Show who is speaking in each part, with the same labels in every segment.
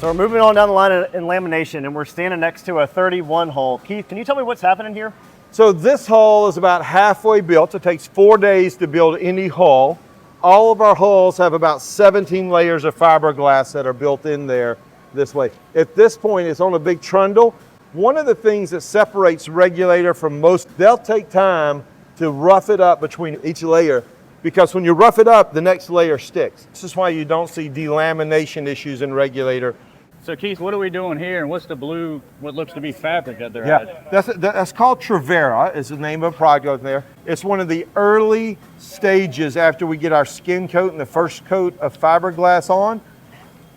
Speaker 1: So we're moving on down the line in lamination, and we're standing next to a 31 hull. Keith, can you tell me what's happening here?
Speaker 2: So this hull is about halfway built. It takes 4 days to build any hull. All of our hulls have about 17 layers of fiberglass that are built in there this way. At this point, it's on a big trundle. One of the things that separates Regulator from most, they'll take time to rough it up between each layer, because when you rough it up, the next layer sticks. This is why you don't see delamination issues in Regulator.
Speaker 3: So Keith, what are we doing here, and what's the blue, what looks to be fabric that they're adding?
Speaker 2: That's called Trevera, is the name of the product there. It's one of the early stages after we get our skin coat and the first coat of fiberglass on.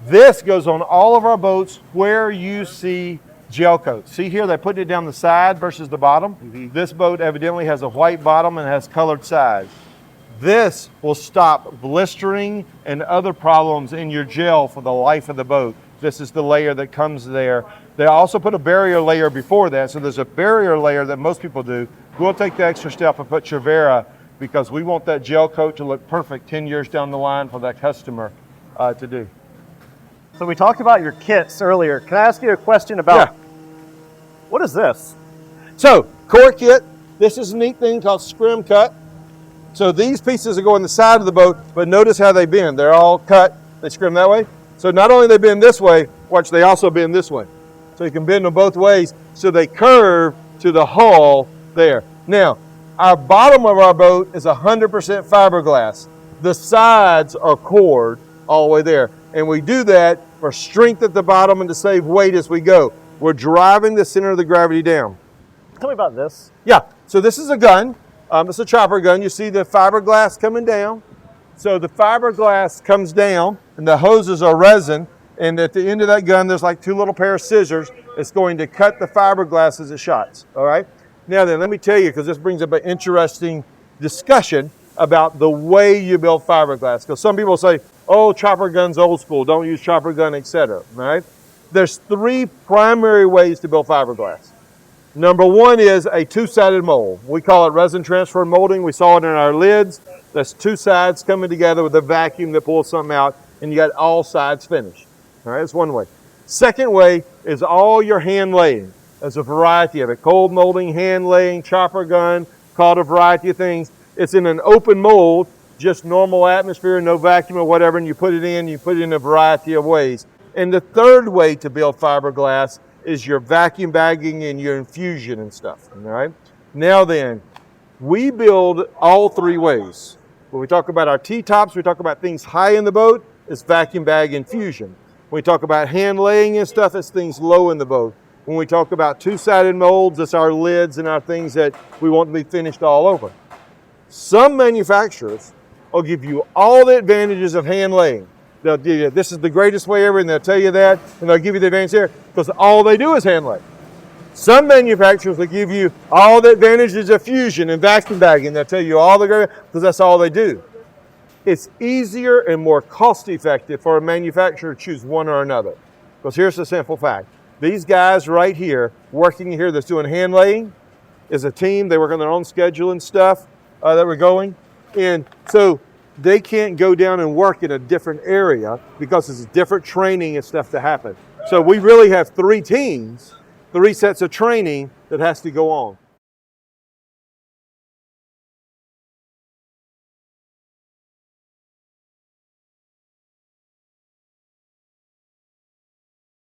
Speaker 2: This goes on all of our boats where you see gel coat. See here, they put it down the side versus the bottom. This boat evidently has a white bottom and has colored sides. This will stop blistering and other problems in your gel for the life of the boat. This is the layer that comes there. They also put a barrier layer before that, so there's a barrier layer that most people do. We'll take the extra step and put Trevera because we want that gel coat to look perfect 10 years down the line for that customer to do.
Speaker 1: So we talked about your kits earlier. Can I ask you a question about, what is this?
Speaker 2: So, core kit, this is a neat thing called scrim cut. So these pieces are going the side of the boat, but notice how they bend. They're all cut, they scrim that way. So not only they bend this way, watch, they also bend this way. So you can bend them both ways, so they curve to the hull there. Now, our bottom of our boat is 100% fiberglass. The sides are cored all the way there. And we do that for strength at the bottom and to save weight as we go. We're driving the center of the gravity down.
Speaker 1: Tell me about this.
Speaker 2: Yeah, so this is a gun. It's a chopper gun. You see the fiberglass coming down. So the fiberglass comes down and the hoses are resin. And at the end of that gun, there's like 2 little pair of scissors. It's going to cut the fiberglass as it shots, all right? Now then, let me tell you, because this brings up an interesting discussion about the way you build fiberglass. Because some people say, oh, chopper gun's old school, don't use chopper gun, etc. Right? There's 3 primary ways to build fiberglass. Number 1 is a 2-sided mold. We call it resin transfer molding. We saw it in our lids. That's 2 sides coming together with a vacuum that pulls something out, and you got all sides finished. All right, that's one way. Second way is all your hand laying. There's a variety of it. Cold molding, hand laying, chopper gun, called a variety of things. It's in an open mold, just normal atmosphere, no vacuum or whatever, and you put it in a variety of ways. And the third way to build fiberglass is your vacuum bagging and your infusion and stuff, all right? Now then, we build all 3 ways. When we talk about our T-tops, we talk about things high in the boat, it's vacuum bag infusion. When we talk about hand laying and stuff, it's things low in the boat. When we talk about 2-sided molds, it's our lids and our things that we want to be finished all over. Some manufacturers will give you all the advantages of hand laying. They'll give you, this is the greatest way ever, and they'll tell you that, and they'll give you the advantage there, because all they do is hand lay. Some manufacturers will give you all the advantages of fusion and vacuum bagging. They'll tell you all the great, because that's all they do. It's easier and more cost effective for a manufacturer to choose one or another. Because here's the simple fact. These guys right here, working here that's doing hand laying, is a team. They work on their own schedule and stuff that we're going. And so they can't go down and work in a different area because it's different training and stuff to happen. So we really have 3 teams, 3 sets of training that has to go on.